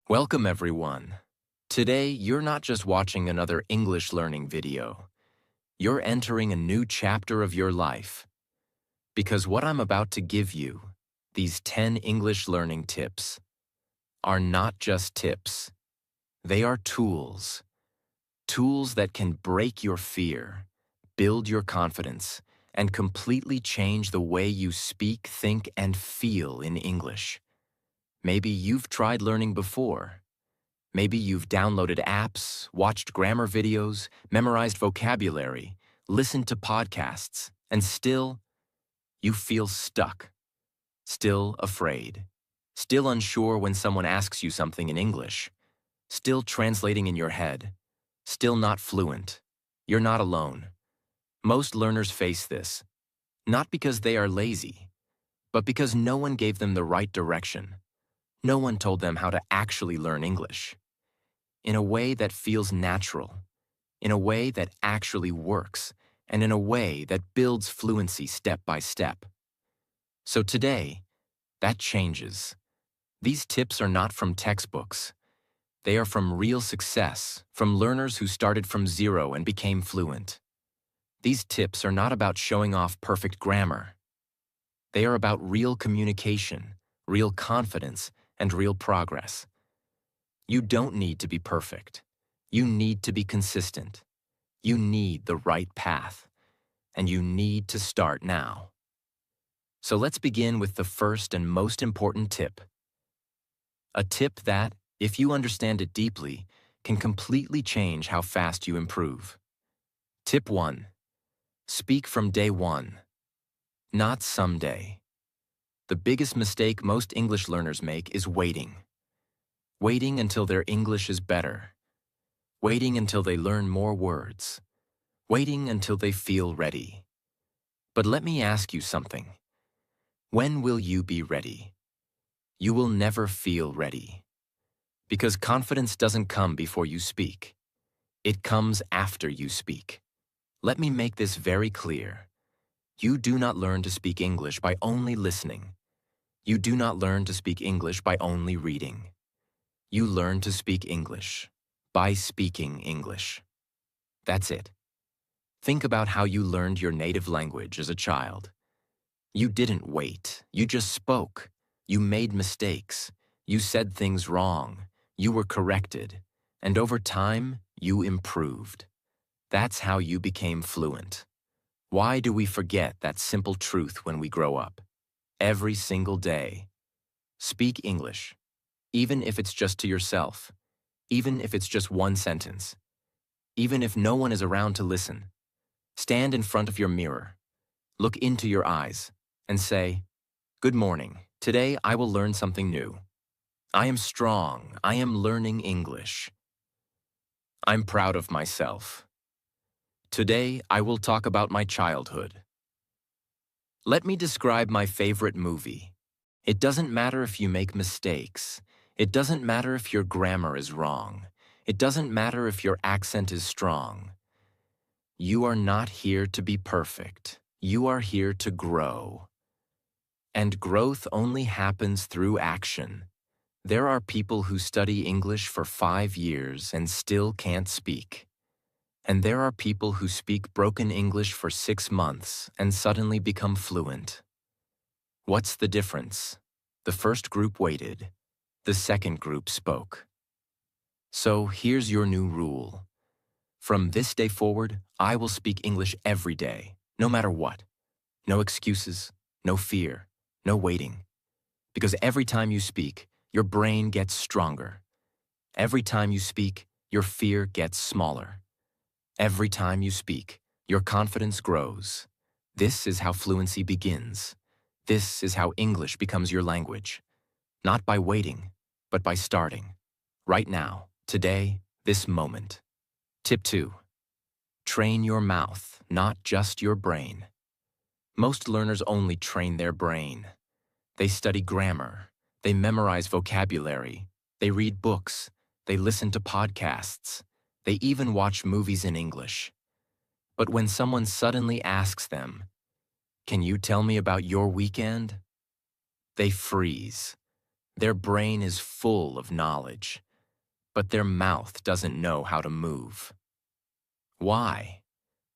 Welcome, everyone. Today, you're not just watching another English learning video. You're entering a new chapter of your life. Because what I'm about to give you, these 10 English learning tips, are not just tips. They are tools. Tools that can break your fear, build your confidence, and completely change the way you speak, think, and feel in English. Maybe you've tried learning before. Maybe you've downloaded apps, watched grammar videos, memorized vocabulary, listened to podcasts, and still, you feel stuck, still afraid, still unsure when someone asks you something in English, still translating in your head, still not fluent. You're not alone. Most learners face this, not because they are lazy, but because no one gave them the right direction. No one told them how to actually learn English in a way that feels natural, in a way that actually works, and in a way that builds fluency step by step. So today, that changes. These tips are not from textbooks. They are from real success, from learners who started from zero and became fluent. These tips are not about showing off perfect grammar. They are about real communication, real confidence, and real progress. You don't need to be perfect. You need to be consistent. You need the right path. And you need to start now. So let's begin with the first and most important tip. A tip that, if you understand it deeply, can completely change how fast you improve. Tip 1. Speak from day one, not someday. The biggest mistake most English learners make is waiting. Waiting until their English is better. Waiting until they learn more words. Waiting until they feel ready. But let me ask you something. When will you be ready? You will never feel ready. Because confidence doesn't come before you speak. It comes after you speak. Let me make this very clear. You do not learn to speak English by only listening. You do not learn to speak English by only reading. You learn to speak English by speaking English. That's it. Think about how you learned your native language as a child. You didn't wait. You just spoke. You made mistakes. You said things wrong. You were corrected. And over time, you improved. That's how you became fluent. Why do we forget that simple truth when we grow up? Every single day. Speak English. Even if it's just to yourself, even if it's just one sentence, even if no one is around to listen. Stand in front of your mirror, look into your eyes, and say, "Good morning. Today I will learn something new. I am strong. I am learning English. I'm proud of myself. Today I will talk about my childhood. Let me describe my favorite movie. It doesn't matter if you make mistakes. It doesn't matter if your grammar is wrong. It doesn't matter if your accent is strong. You are not here to be perfect. You are here to grow. And growth only happens through action. There are people who study English for 5 years and still can't speak. And there are people who speak broken English for 6 months and suddenly become fluent. What's the difference? The first group waited. The second group spoke. So here's your new rule. From this day forward, I will speak English every day, no matter what. No excuses, no fear, no waiting. Because every time you speak, your brain gets stronger. Every time you speak, your fear gets smaller. Every time you speak, your confidence grows. This is how fluency begins. This is how English becomes your language. Not by waiting, but by starting. Right now, today, this moment. Tip 2. Train your mouth, not just your brain. Most learners only train their brain. They study grammar. They memorize vocabulary. They read books. They listen to podcasts. They even watch movies in English. But when someone suddenly asks them, "Can you tell me about your weekend?" they freeze. Their brain is full of knowledge, but their mouth doesn't know how to move. Why?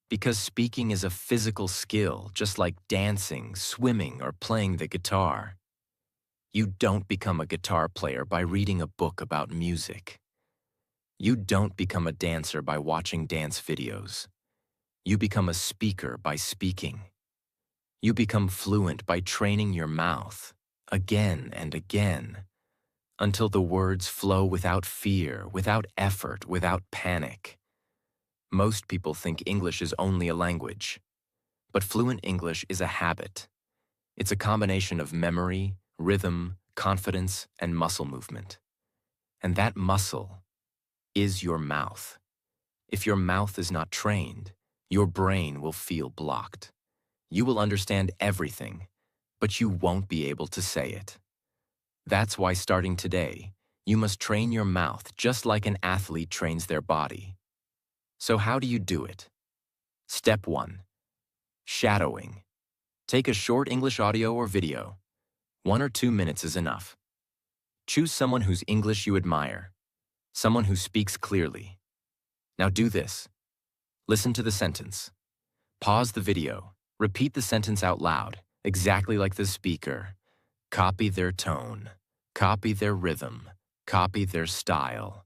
Because speaking is a physical skill, just like dancing, swimming, or playing the guitar. You don't become a guitar player by reading a book about music. You don't become a dancer by watching dance videos. You become a speaker by speaking. You become fluent by training your mouth, again and again, until the words flow without fear, without effort, without panic. Most people think English is only a language, but fluent English is a habit. It's a combination of memory, rhythm, confidence, and muscle movement. And that muscle is your mouth. If your mouth is not trained, your brain will feel blocked. You will understand everything, but you won't be able to say it. That's why starting today, you must train your mouth just like an athlete trains their body. So how do you do it? Step 1. Shadowing. Take a short English audio or video. 1 or 2 minutes is enough. Choose someone whose English you admire, someone who speaks clearly. Now do this. Listen to the sentence. Pause the video. Repeat the sentence out loud, exactly like the speaker. Copy their tone. Copy their rhythm. Copy their style.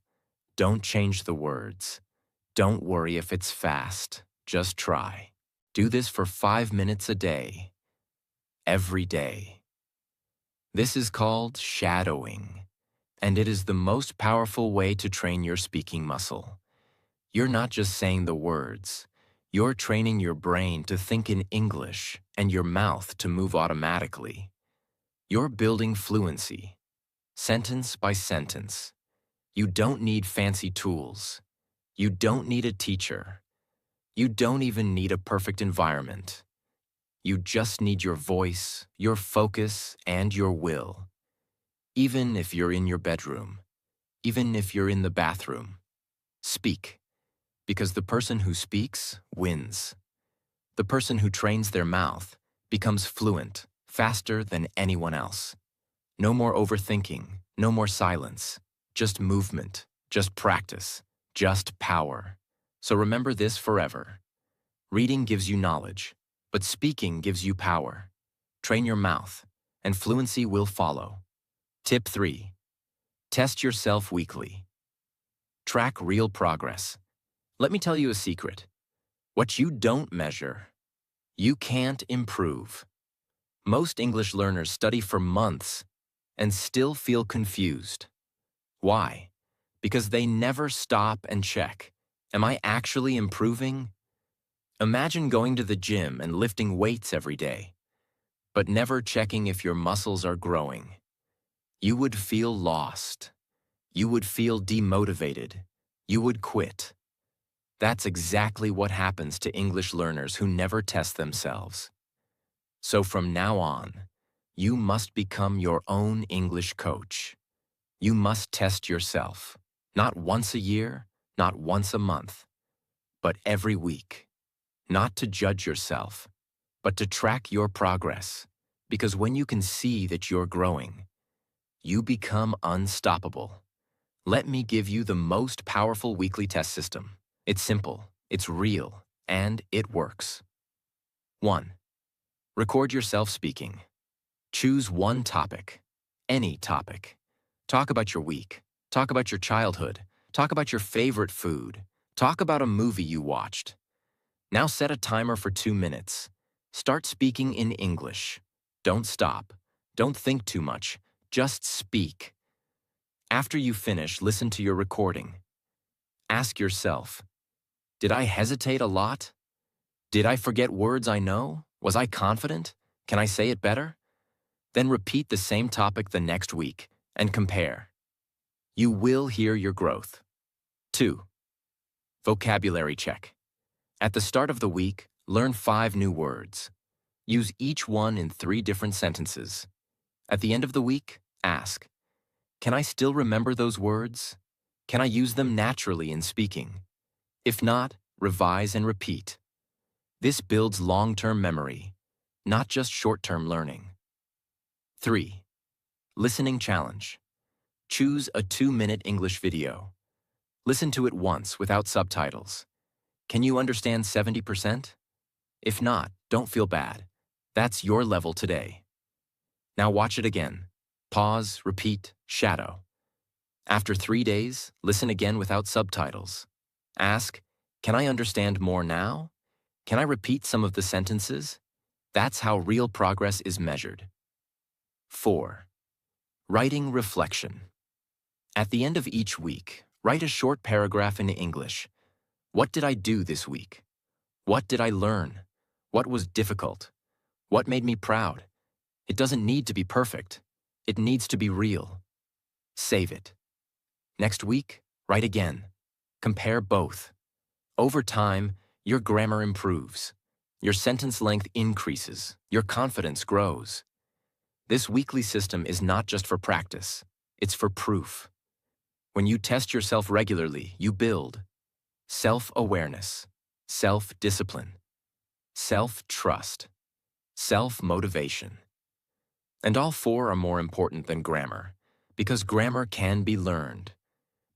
Don't change the words. Don't worry if it's fast. Just try. Do this for 5 minutes a day. Every day. This is called shadowing, and it is the most powerful way to train your speaking muscle. You're not just saying the words. You're training your brain to think in English and your mouth to move automatically. You're building fluency, sentence by sentence. You don't need fancy tools. You don't need a teacher. You don't even need a perfect environment. You just need your voice, your focus, and your will. Even if you're in your bedroom, even if you're in the bathroom, speak. Because the person who speaks wins. The person who trains their mouth becomes fluent faster than anyone else. No more overthinking, no more silence, just movement, just practice, just power. So remember this forever. Reading gives you knowledge, but speaking gives you power. Train your mouth, and fluency will follow. Tip 3. Test yourself weekly. Track real progress. Let me tell you a secret. What you don't measure, you can't improve. Most English learners study for months and still feel confused. Why? Because they never stop and check. Am I actually improving? Imagine going to the gym and lifting weights every day, but never checking if your muscles are growing. You would feel lost. You would feel demotivated. You would quit. That's exactly what happens to English learners who never test themselves. So from now on, you must become your own English coach. You must test yourself, not once a year, not once a month, but every week. Not to judge yourself, but to track your progress. Because when you can see that you're growing, you become unstoppable. Let me give you the most powerful weekly test system. It's simple, it's real, and it works. 1. Record yourself speaking. Choose one topic, any topic. Talk about your week. Talk about your childhood. Talk about your favorite food. Talk about a movie you watched. Now set a timer for 2 minutes. Start speaking in English. Don't stop. Don't think too much. Just speak. After you finish, listen to your recording. Ask yourself, did I hesitate a lot? Did I forget words I know? Was I confident? Can I say it better? Then repeat the same topic the next week and compare. You will hear your growth. 2. Vocabulary check. At the start of the week, learn 5 new words. Use each one in 3 different sentences. At the end of the week, ask, can I still remember those words? Can I use them naturally in speaking? If not, revise and repeat. This builds long-term memory, not just short-term learning. 3. Listening challenge. Choose a 2-minute English video. Listen to it once without subtitles. Can you understand 70%? If not, don't feel bad. That's your level today. Now watch it again. Pause, repeat, shadow. After 3 days, listen again without subtitles. Ask, can I understand more now? Can I repeat some of the sentences? That's how real progress is measured. 4. Writing reflection. At the end of each week, write a short paragraph in English. What did I do this week? What did I learn? What was difficult? What made me proud? It doesn't need to be perfect. It needs to be real. Save it. Next week, write again. Compare both. Over time, your grammar improves. Your sentence length increases. Your confidence grows. This weekly system is not just for practice. It's for proof. When you test yourself regularly, you build self-awareness, self-discipline, self-trust, self-motivation. And all 4 are more important than grammar, because grammar can be learned.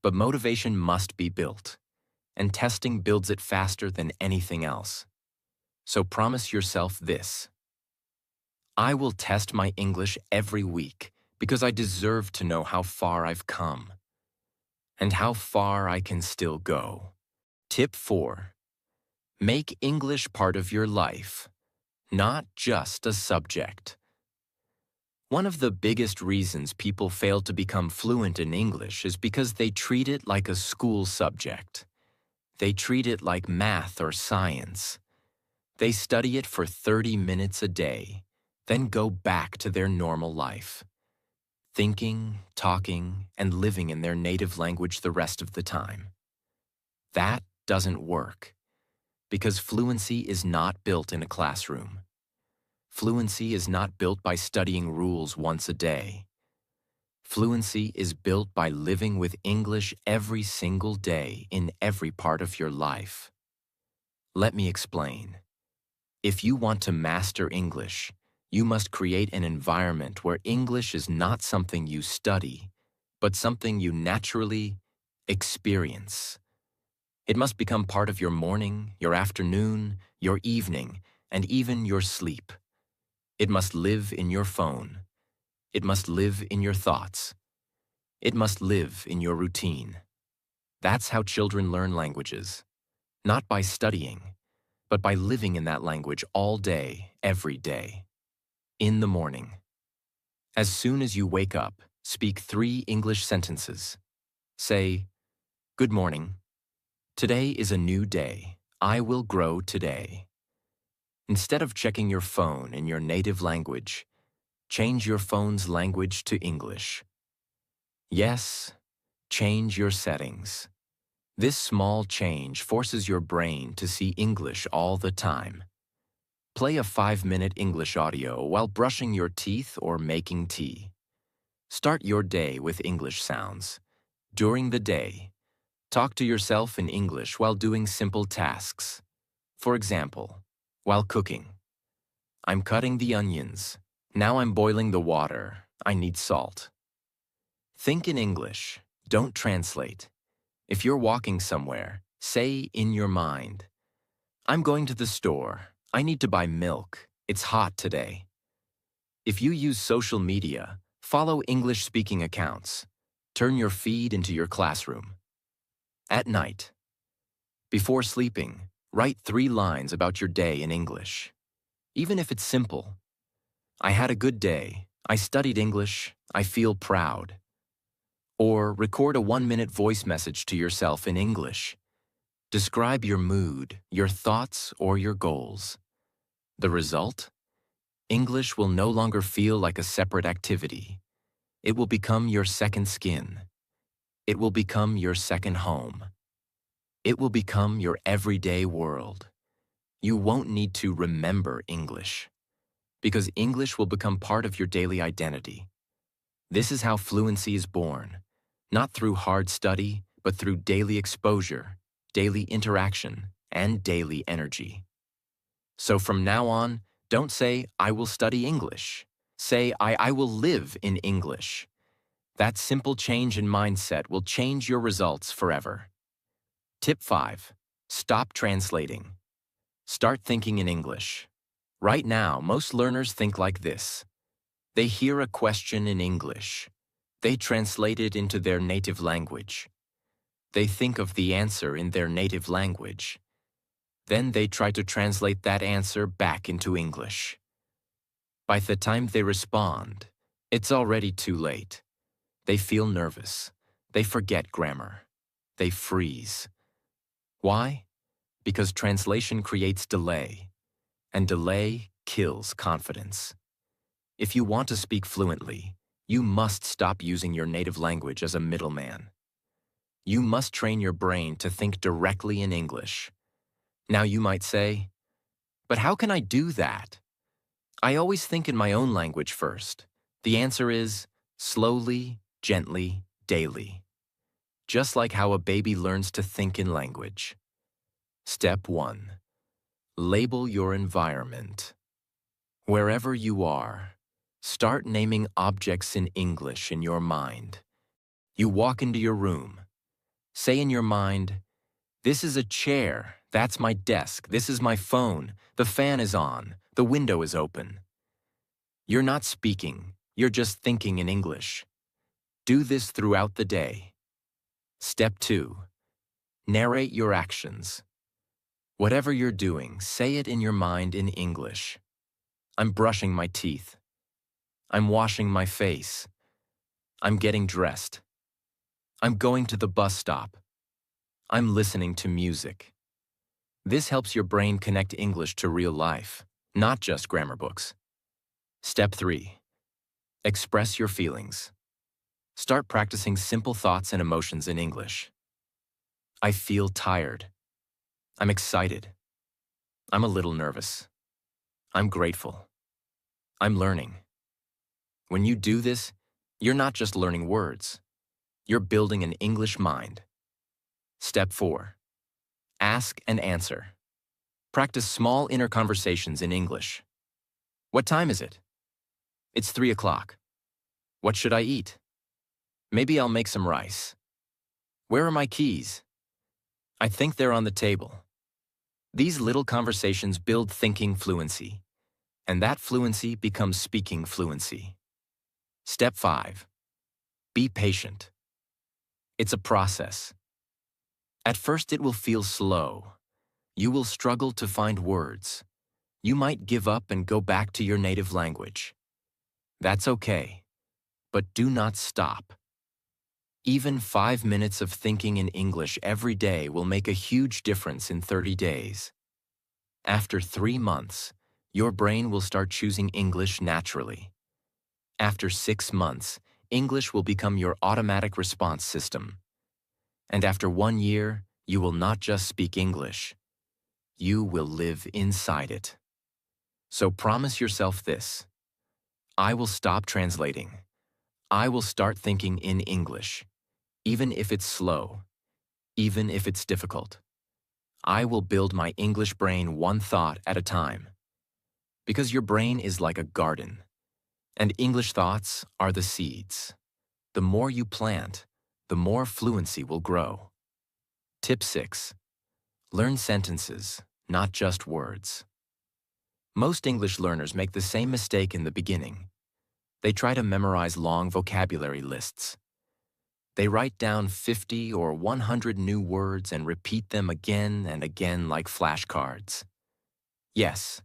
But motivation must be built, and testing builds it faster than anything else. So promise yourself this. I will test my English every week because I deserve to know how far I've come and how far I can still go. Tip 4. Make English part of your life, not just a subject. One of the biggest reasons people fail to become fluent in English is because they treat it like a school subject. They treat it like math or science. They study it for 30 minutes a day, then go back to their normal life, thinking, talking, and living in their native language the rest of the time. That doesn't work, because fluency is not built in a classroom. Fluency is not built by studying rules once a day. Fluency is built by living with English every single day in every part of your life. Let me explain. If you want to master English, you must create an environment where English is not something you study, but something you naturally experience. It must become part of your morning, your afternoon, your evening, and even your sleep. It must live in your phone. It must live in your thoughts. It must live in your routine. That's how children learn languages, not by studying, but by living in that language all day, every day. In the morning. As soon as you wake up, speak 3 English sentences. Say, good morning. Today is a new day. I will grow today. Instead of checking your phone in your native language, change your phone's language to English. Yes, change your settings. This small change forces your brain to see English all the time. Play a 5-minute English audio while brushing your teeth or making tea. Start your day with English sounds. During the day, talk to yourself in English while doing simple tasks. For example, while cooking. I'm cutting the onions. Now I'm boiling the water. I need salt. Think in English. Don't translate. If you're walking somewhere, say in your mind, I'm going to the store. I need to buy milk. It's hot today. If you use social media, follow English-speaking accounts. Turn your feed into your classroom. At night. Before sleeping, write 3 lines about your day in English. Even if it's simple. I had a good day. I studied English. I feel proud. Or record a 1-minute voice message to yourself in English. Describe your mood, your thoughts, or your goals. The result? English will no longer feel like a separate activity. It will become your second skin. It will become your second home. It will become your everyday world. You won't need to remember English, because English will become part of your daily identity. This is how fluency is born, not through hard study, but through daily exposure, daily interaction, and daily energy. So from now on, don't say, I will study English. Say, I will live in English. That simple change in mindset will change your results forever. Tip 5. Stop translating. Start thinking in English. Right now, most learners think like this. They hear a question in English. They translate it into their native language. They think of the answer in their native language. Then they try to translate that answer back into English. By the time they respond, it's already too late. They feel nervous. They forget grammar. They freeze. Why? Because translation creates delay, and delay kills confidence. If you want to speak fluently, you must stop using your native language as a middleman. You must train your brain to think directly in English. Now you might say, but how can I do that? I always think in my own language first. The answer is slowly, gently, daily. Just like how a baby learns to think in language. Step 1. Label your environment. Wherever you are, start naming objects in English in your mind. You walk into your room. Say in your mind, this is a chair, that's my desk, this is my phone, the fan is on, the window is open. You're not speaking, you're just thinking in English. Do this throughout the day. Step 2. Narrate your actions. Whatever you're doing, say it in your mind in English. I'm brushing my teeth. I'm washing my face. I'm getting dressed. I'm going to the bus stop. I'm listening to music. This helps your brain connect English to real life, not just grammar books. Step 3. Express your feelings. Start practicing simple thoughts and emotions in English. I feel tired. I'm excited. I'm a little nervous. I'm grateful. I'm learning. When you do this, you're not just learning words. You're building an English mind. Step 4. Ask and answer. Practice small inner conversations in English. What time is it? It's 3 o'clock. What should I eat? Maybe I'll make some rice. Where are my keys? I think they're on the table. These little conversations build thinking fluency, and that fluency becomes speaking fluency. Step 5. Be patient. It's a process. At first it will feel slow. You will struggle to find words. You might give up and go back to your native language. That's okay, but do not stop. Even 5 minutes of thinking in English every day will make a huge difference in 30 days. After 3 months, your brain will start choosing English naturally. After 6 months, English will become your automatic response system. And after 1 year, you will not just speak English. You will live inside it. So promise yourself this. I will stop translating. I will start thinking in English, even if it's slow, even if it's difficult. I will build my English brain one thought at a time. Because your brain is like a garden, and English thoughts are the seeds. The more you plant, the more fluency will grow. Tip 6. Learn sentences, not just words. Most English learners make the same mistake in the beginning. They try to memorize long vocabulary lists. They write down 50 or 100 new words and repeat them again and again like flashcards. Yes,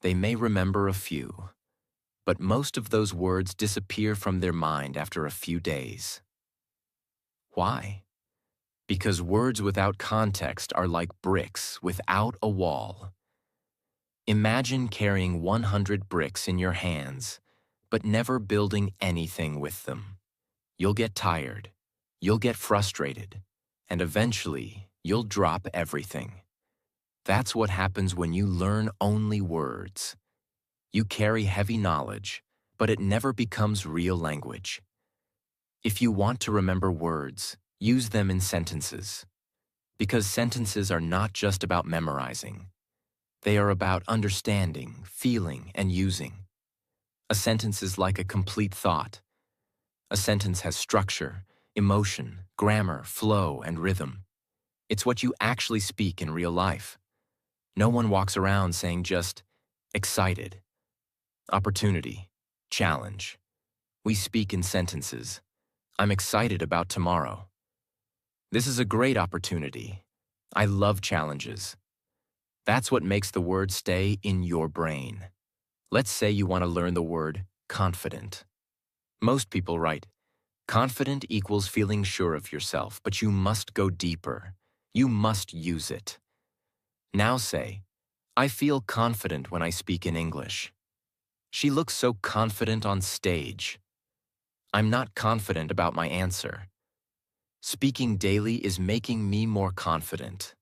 they may remember a few, but most of those words disappear from their mind after a few days. Why? Because words without context are like bricks without a wall. Imagine carrying 100 bricks in your hands, but never building anything with them. You'll get tired, you'll get frustrated, and eventually you'll drop everything. That's what happens when you learn only words. You carry heavy knowledge, but it never becomes real language. If you want to remember words, use them in sentences. Because sentences are not just about memorizing. They are about understanding, feeling, and using. A sentence is like a complete thought. A sentence has structure, emotion, grammar, flow, and rhythm. It's what you actually speak in real life. No one walks around saying just excited, opportunity, challenge. We speak in sentences. I'm excited about tomorrow. This is a great opportunity. I love challenges. That's what makes the word stay in your brain. Let's say you want to learn the word confident. Most people write, confident equals feeling sure of yourself, but you must go deeper. You must use it. Now say, I feel confident when I speak in English. She looks so confident on stage. I'm not confident about my answer. Speaking daily is making me more confident.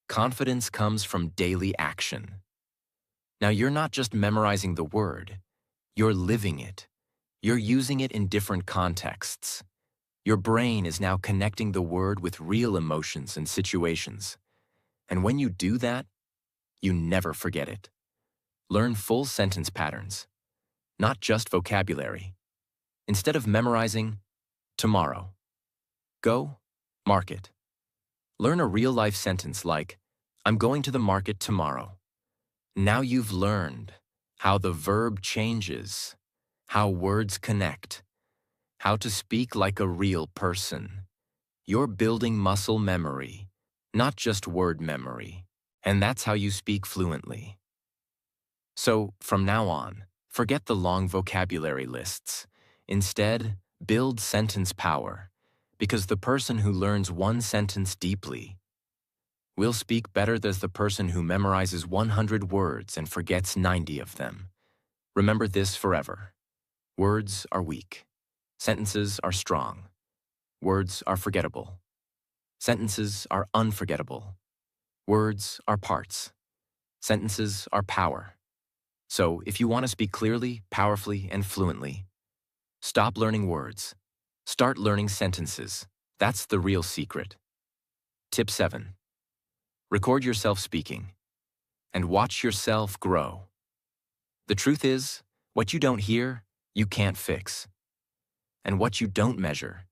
Confidence comes from daily action. Now you're not just memorizing the word, you're living it. You're using it in different contexts. Your brain is now connecting the word with real emotions and situations. And when you do that, you never forget it. Learn full sentence patterns, not just vocabulary. Instead of memorizing, tomorrow. Go, market. Learn a real-life sentence like, I'm going to the market tomorrow. Now you've learned how the verb changes, how words connect, how to speak like a real person. You're building muscle memory, not just word memory, and that's how you speak fluently. So, from now on, forget the long vocabulary lists. Instead, build sentence power, because the person who learns one sentence deeply will speak better than the person who memorizes 100 words and forgets 90 of them. Remember this forever. Words are weak. Sentences are strong. Words are forgettable. Sentences are unforgettable. Words are parts. Sentences are power. So, if you want to speak clearly, powerfully, and fluently, stop learning words. Start learning sentences. That's the real secret. Tip 7. Record yourself speaking and watch yourself grow. The truth is, what you don't hear, you can't fix. And what you don't measure,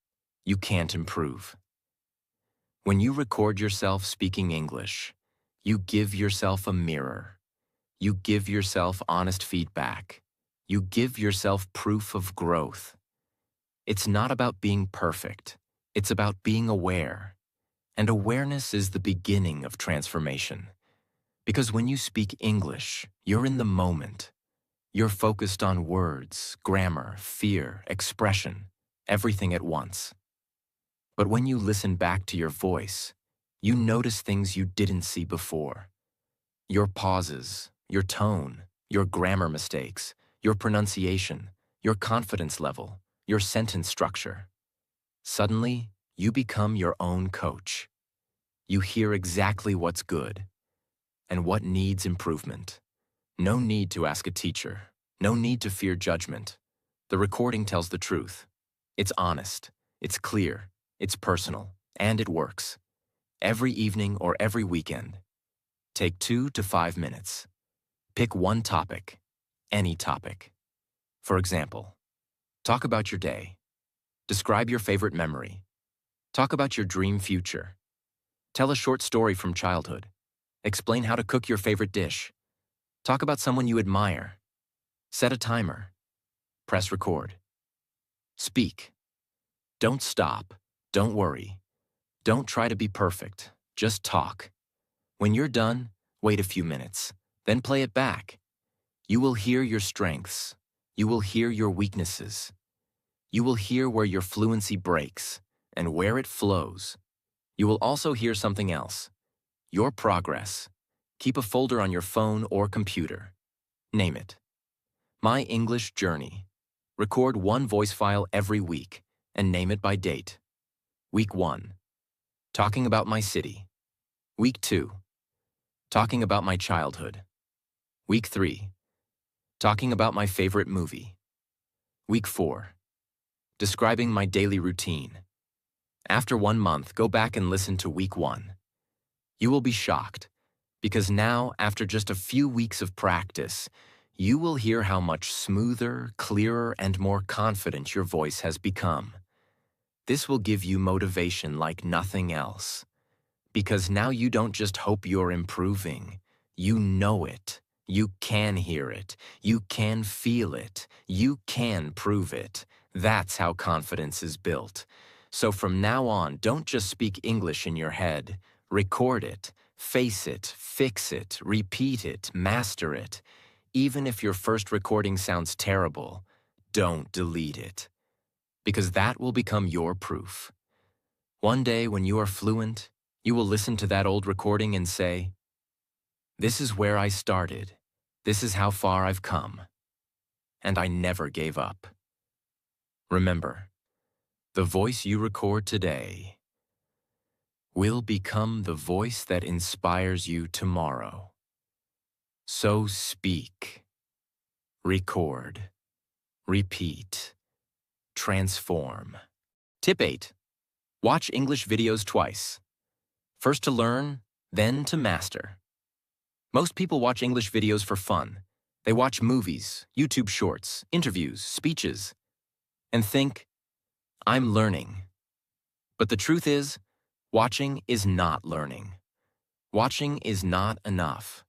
you can't improve. When you record yourself speaking English, you give yourself a mirror. You give yourself honest feedback. You give yourself proof of growth. It's not about being perfect. It's about being aware. And awareness is the beginning of transformation. Because when you speak English, you're in the moment. You're focused on words, grammar, fear, expression, everything at once. But when you listen back to your voice, you notice things you didn't see before. Your pauses, your tone, your grammar mistakes, your pronunciation, your confidence level, your sentence structure. Suddenly, you become your own coach. You hear exactly what's good and what needs improvement. No need to ask a teacher. No need to fear judgment. The recording tells the truth. It's honest, it's clear, it's personal, and it works. Every evening or every weekend. Take 2 to 5 minutes. Pick one topic, any topic. For example, talk about your day. Describe your favorite memory. Talk about your dream future. Tell a short story from childhood. Explain how to cook your favorite dish. Talk about someone you admire. Set a timer. Press record. Speak. Don't stop. Don't worry. Don't try to be perfect. Just talk. When you're done, wait a few minutes. Then play it back. You will hear your strengths. You will hear your weaknesses. You will hear where your fluency breaks and where it flows. You will also hear something else. Your progress. Keep a folder on your phone or computer. Name it. My English Journey. Record one voice file every week and name it by date. Week 1. Talking about my city. Week 2. Talking about my childhood. Week 3. Talking about my favorite movie. Week 4. Describing my daily routine. After 1 month, go back and listen to week 1. You will be shocked, because now, after just a few weeks of practice, you will hear how much smoother, clearer, and more confident your voice has become. This will give you motivation like nothing else. Because now you don't just hope you're improving. You know it. You can hear it. You can feel it. You can prove it. That's how confidence is built. So from now on, don't just speak English in your head. Record it, face it, fix it, repeat it, master it. Even if your first recording sounds terrible, don't delete it. Because that will become your proof. One day when you are fluent, you will listen to that old recording and say, "This is where I started. This is how far I've come. And I never gave up." Remember, the voice you record today will become the voice that inspires you tomorrow. So speak, record, repeat, transform. Tip 8. Watch English videos twice. First to learn, then to master. Most people watch English videos for fun. They watch movies, YouTube shorts, interviews, speeches, and think, "I'm learning." But the truth is, watching is not learning. Watching is not enough,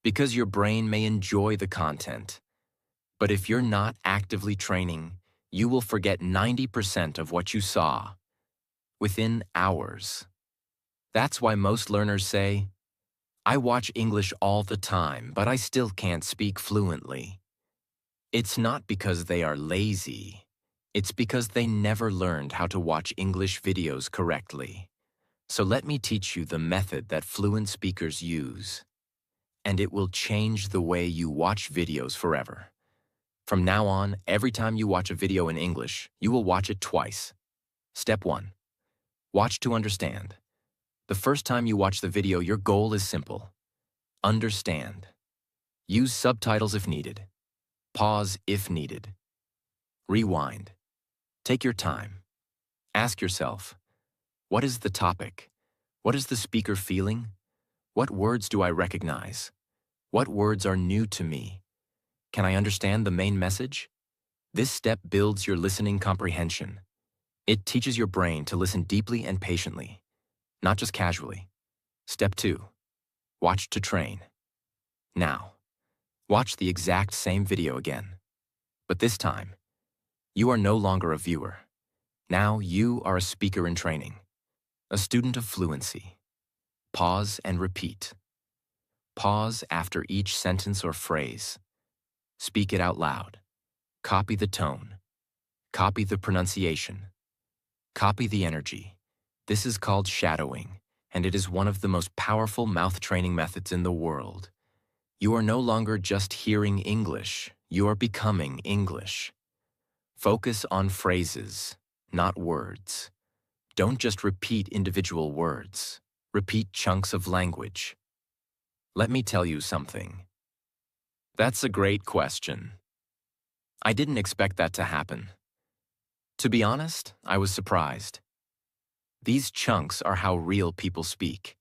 because your brain may enjoy the content. But if you're not actively training, you will forget 90% of what you saw within hours. That's why most learners say, "I watch English all the time, but I still can't speak fluently." It's not because they are lazy. It's because they never learned how to watch English videos correctly. So let me teach you the method that fluent speakers use, and it will change the way you watch videos forever. From now on, every time you watch a video in English, you will watch it twice. Step 1. Watch to understand. The first time you watch the video, your goal is simple. Understand. Use subtitles if needed. Pause if needed. Rewind. Take your time. Ask yourself, what is the topic? What is the speaker feeling? What words do I recognize? What words are new to me? Can I understand the main message? This step builds your listening comprehension. It teaches your brain to listen deeply and patiently, not just casually. Step 2. Watch to train. Now, watch the exact same video again. But this time, you are no longer a viewer. Now you are a speaker in training, a student of fluency. Pause and repeat. Pause after each sentence or phrase. Speak it out loud. Copy the tone. Copy the pronunciation. Copy the energy. This is called shadowing, and it is one of the most powerful mouth training methods in the world. You are no longer just hearing English, you are becoming English. Focus on phrases, not words. Don't just repeat individual words. Repeat chunks of language. Let me tell you something. That's a great question. I didn't expect that to happen. To be honest, I was surprised. These chunks are how real people speak.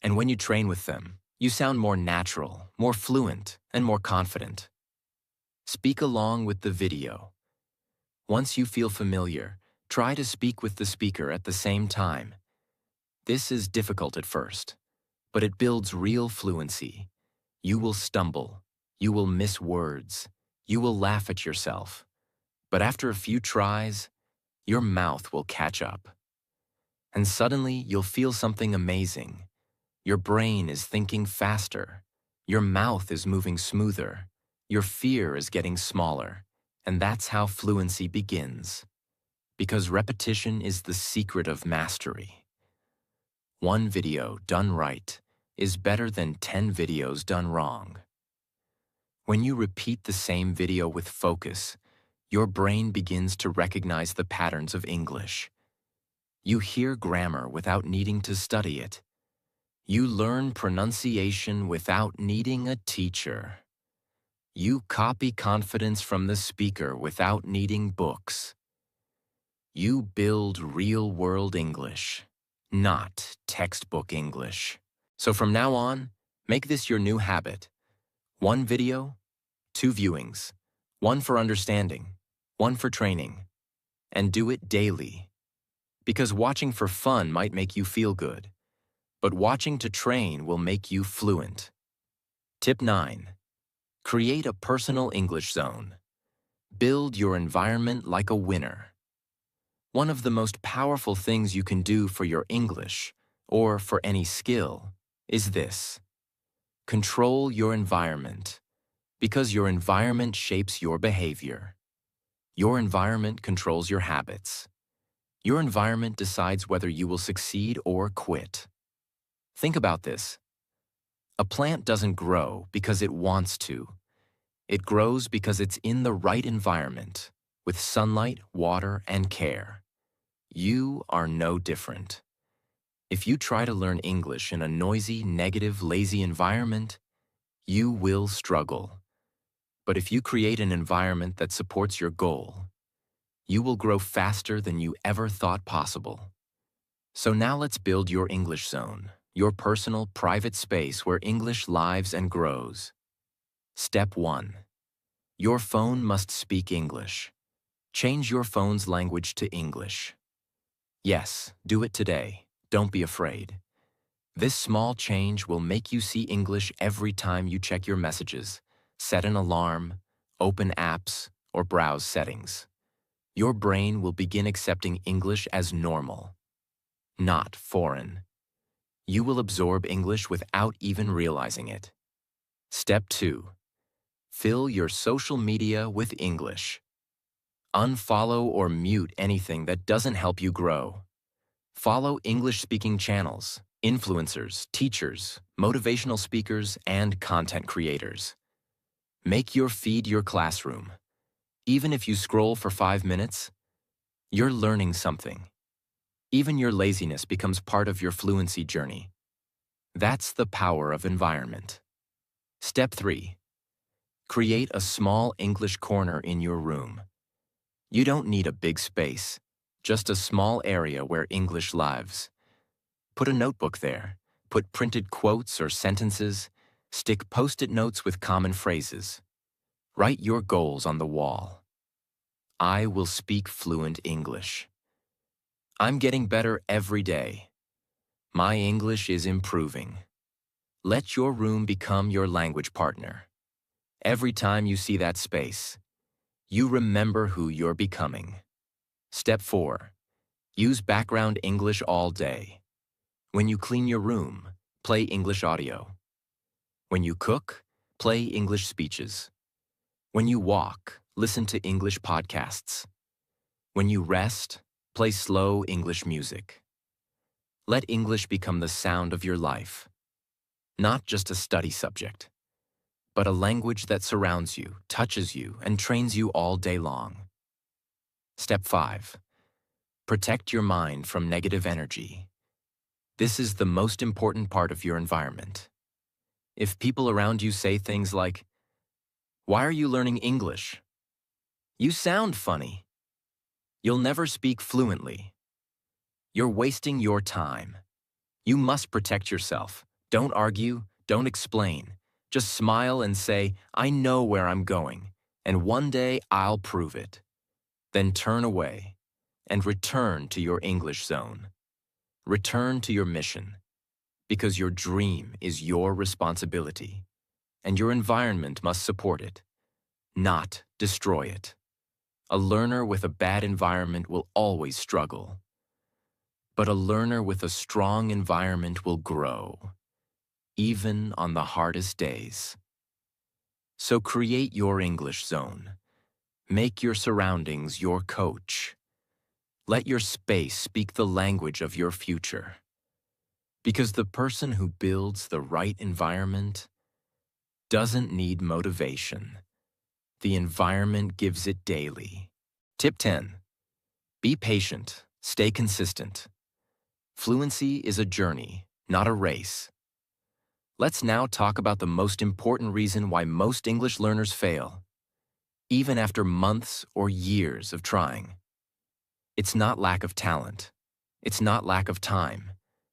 And when you train with them, you sound more natural, more fluent, and more confident. Speak along with the video. Once you feel familiar, try to speak with the speaker at the same time. This is difficult at first, but it builds real fluency. You will stumble. You will miss words. You will laugh at yourself. But after a few tries, your mouth will catch up. And suddenly, you'll feel something amazing. Your brain is thinking faster. Your mouth is moving smoother. Your fear is getting smaller. And that's how fluency begins. Because repetition is the secret of mastery. One video done right is better than 10 videos done wrong. When you repeat the same video with focus, your brain begins to recognize the patterns of English. You hear grammar without needing to study it. You learn pronunciation without needing a teacher. You copy confidence from the speaker without needing books. You build real-world English, not textbook English. So from now on, make this your new habit. One video, 2 viewings, 1 for understanding, 1 for training, and do it daily. Because watching for fun might make you feel good, but watching to train will make you fluent. Tip 9. Create a personal English zone. Build your environment like a winner. One of the most powerful things you can do for your English, or for any skill, is this. Control your environment, because your environment shapes your behavior. Your environment controls your habits. Your environment decides whether you will succeed or quit. Think about this. A plant doesn't grow because it wants to. It grows because it's in the right environment, with sunlight, water, and care. You are no different. If you try to learn English in a noisy, negative, lazy environment, you will struggle. But if you create an environment that supports your goal, you will grow faster than you ever thought possible. So now let's build your English zone, your personal, private space where English lives and grows. Step 1. Your phone must speak English. Change your phone's language to English. Yes, do it today. Don't be afraid. This small change will make you see English every time you check your messages, set an alarm, open apps, or browse settings. Your brain will begin accepting English as normal, not foreign. You will absorb English without even realizing it. Step 2. Fill your social media with English. Unfollow or mute anything that doesn't help you grow. Follow English-speaking channels, influencers, teachers, motivational speakers, and content creators. Make your feed your classroom. Even if you scroll for 5 minutes, you're learning something. Even your laziness becomes part of your fluency journey. That's the power of environment. Step 3. Create a small English corner in your room. You don't need a big space, just a small area where English lives. Put a notebook there, put printed quotes or sentences, stick post-it notes with common phrases. Write your goals on the wall. I will speak fluent English. I'm getting better every day. My English is improving. Let your room become your language partner. Every time you see that space, you remember who you're becoming. Step 4. Use background English all day. When you clean your room, play English audio. When you cook, play English speeches. When you walk, listen to English podcasts. When you rest, play slow English music. Let English become the sound of your life. Not just a study subject, but a language that surrounds you, touches you, and trains you all day long. Step 5. Protect your mind from negative energy. This is the most important part of your environment. If people around you say things like, "Why are you learning English? You sound funny. You'll never speak fluently. You're wasting your time." You must protect yourself. Don't argue, don't explain. Just smile and say, "I know where I'm going, and one day I'll prove it." Then turn away and return to your English zone. Return to your mission, because your dream is your responsibility, and your environment must support it, not destroy it. A learner with a bad environment will always struggle, but a learner with a strong environment will grow, even on the hardest days. So create your English zone. Make your surroundings your coach. Let your space speak the language of your future. Because the person who builds the right environment doesn't need motivation. The environment gives it daily. Tip 10. Be patient. Stay consistent. Fluency is a journey, not a race. Let's now talk about the most important reason why most English learners fail, even after months or years of trying. It's not lack of talent. It's not lack of time.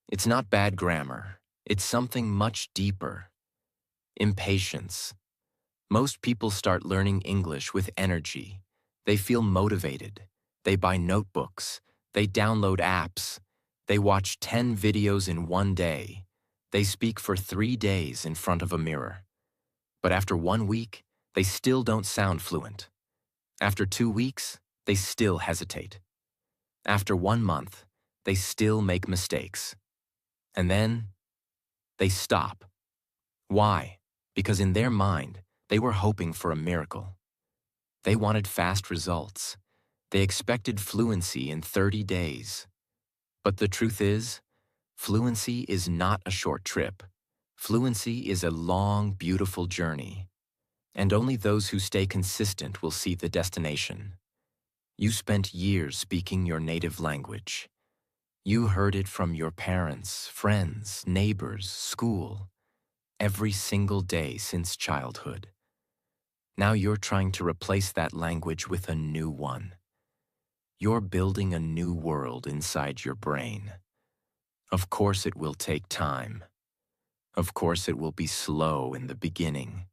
It's not bad grammar. It's something much deeper. Impatience. Most people start learning English with energy. They feel motivated. They buy notebooks. They download apps. They watch 10 videos in one day. They speak for 3 days in front of a mirror. But after 1 week, they still don't sound fluent. After 2 weeks, they still hesitate. After 1 month, they still make mistakes. And then, they stop. Why? Because in their mind, they were hoping for a miracle. They wanted fast results. They expected fluency in 30 days. But the truth is, fluency is not a short trip. Fluency is a long, beautiful journey. And only those who stay consistent will see the destination. You spent years speaking your native language. You heard it from your parents, friends, neighbors, school, every single day since childhood. Now you're trying to replace that language with a new one. You're building a new world inside your brain. Of course it will take time. Of course it will be slow in the beginning.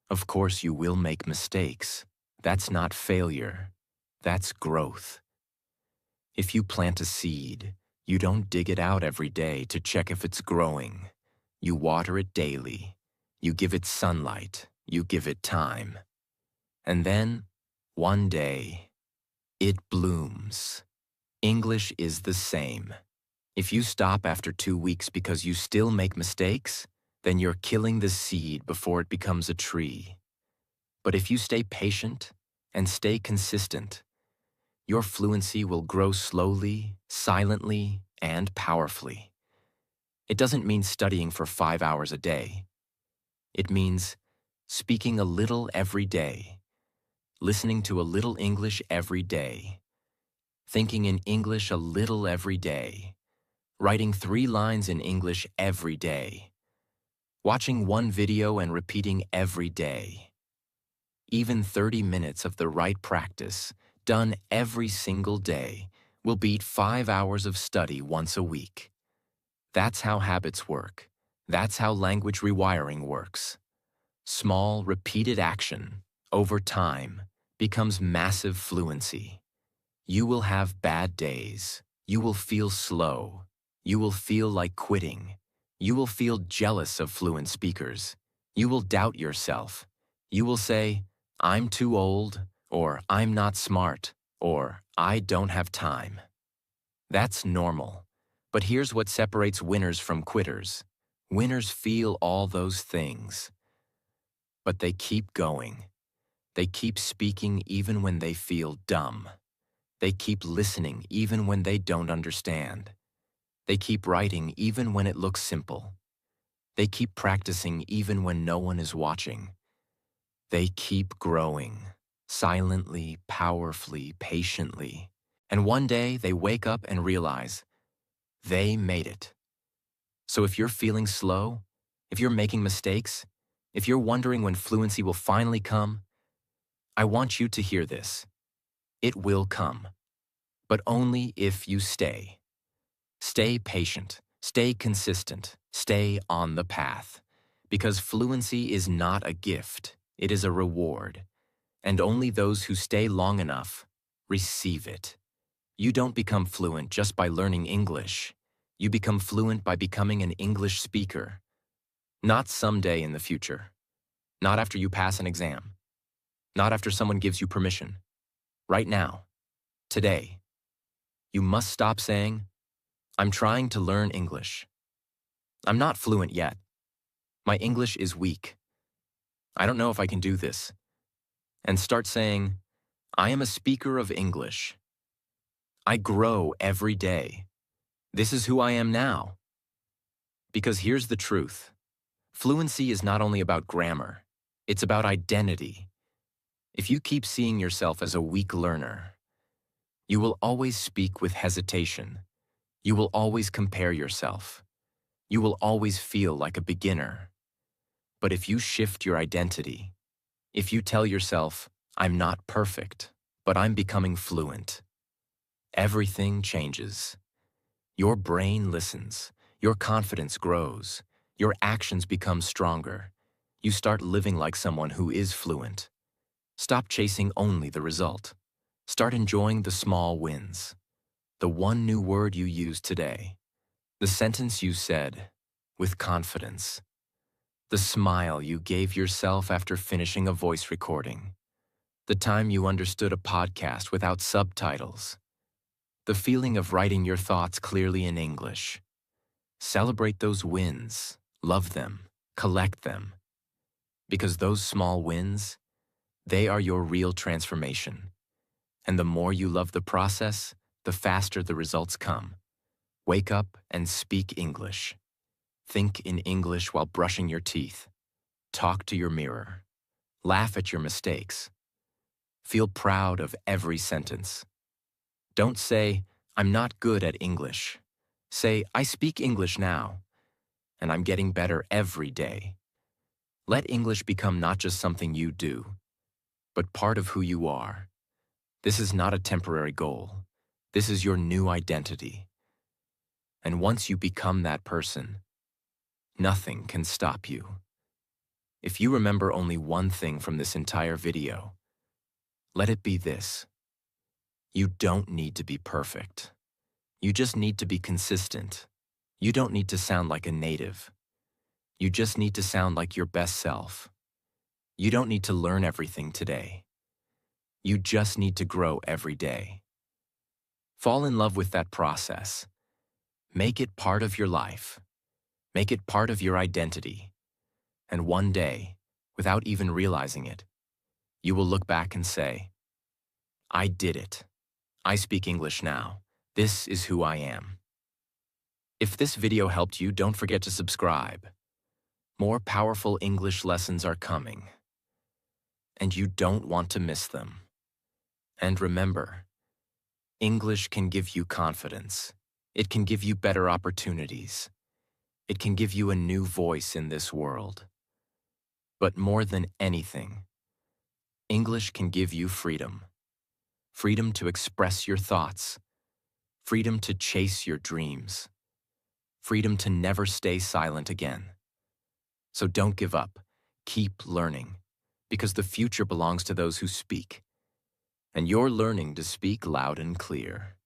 Of course you will make mistakes. That's not failure. That's growth. If you plant a seed, you don't dig it out every day to check if it's growing. You water it daily. You give it sunlight. You give it time. And then, one day, it blooms. English is the same. If you stop after 2 weeks because you still make mistakes, then you're killing the seed before it becomes a tree. But if you stay patient and stay consistent, your fluency will grow slowly, silently, and powerfully. It doesn't mean studying for 5 hours a day. It means speaking a little every day, listening to a little English every day, thinking in English a little every day, writing 3 lines in English every day, watching 1 video and repeating every day. Even 30 minutes of the right practice, done every single day, will beat 5 hours of study once a week. That's how habits work. That's how language rewiring works. Small, repeated action, over time, becomes massive fluency. You will have bad days. You will feel slow. You will feel like quitting. You will feel jealous of fluent speakers. You will doubt yourself. You will say, "I'm too old," or "I'm not smart," or "I don't have time." That's normal. But here's what separates winners from quitters. Winners feel all those things. But they keep going. They keep speaking even when they feel dumb. They keep listening even when they don't understand. They keep writing even when it looks simple. They keep practicing even when no one is watching. They keep growing, silently, powerfully, patiently. And one day they wake up and realize they made it. So if you're feeling slow, if you're making mistakes, if you're wondering when fluency will finally come, I want you to hear this. It will come, but only if you stay. Stay patient, stay consistent, stay on the path. Because fluency is not a gift, it is a reward. And only those who stay long enough receive it. You don't become fluent just by learning English. You become fluent by becoming an English speaker. Not someday in the future. Not after you pass an exam. Not after someone gives you permission. Right now. Today. You must stop saying, "I'm trying to learn English. I'm not fluent yet. My English is weak. I don't know if I can do this." And start saying, "I am a speaker of English. I grow every day. This is who I am now." Because here's the truth. Fluency is not only about grammar. It's about identity. If you keep seeing yourself as a weak learner, you will always speak with hesitation. You will always compare yourself. You will always feel like a beginner. But if you shift your identity, if you tell yourself, "I'm not perfect, but I'm becoming fluent," everything changes. Your brain listens, your confidence grows, your actions become stronger, You start living like someone who is fluent. Stop chasing only the result. Start enjoying the small wins. The one new word you used today. The sentence you said with confidence. The smile you gave yourself after finishing a voice recording. The time you understood a podcast without subtitles. The feeling of writing your thoughts clearly in English. Celebrate those wins, love them, collect them. Because those small wins, they are your real transformation. And the more you love the process, the faster the results come. Wake up and speak English. Think in English while brushing your teeth. Talk to your mirror. Laugh at your mistakes. Feel proud of every sentence. Don't say, "I'm not good at English." Say, "I speak English now, and I'm getting better every day." Let English become not just something you do, but part of who you are. This is not a temporary goal. This is your new identity. And once you become that person, nothing can stop you. If you remember only one thing from this entire video, let it be this. You don't need to be perfect. You just need to be consistent. You don't need to sound like a native. You just need to sound like your best self. You don't need to learn everything today. You just need to grow every day. Fall in love with that process. Make it part of your life. Make it part of your identity. And one day, without even realizing it, you will look back and say, "I did it. I speak English now. This is who I am." If this video helped you, don't forget to subscribe. More powerful English lessons are coming, and you don't want to miss them. And remember, English can give you confidence. It can give you better opportunities. It can give you a new voice in this world. But more than anything, English can give you freedom. Freedom to express your thoughts. Freedom to chase your dreams. Freedom to never stay silent again. So don't give up. Keep learning, because the future belongs to those who speak. And you're learning to speak loud and clear.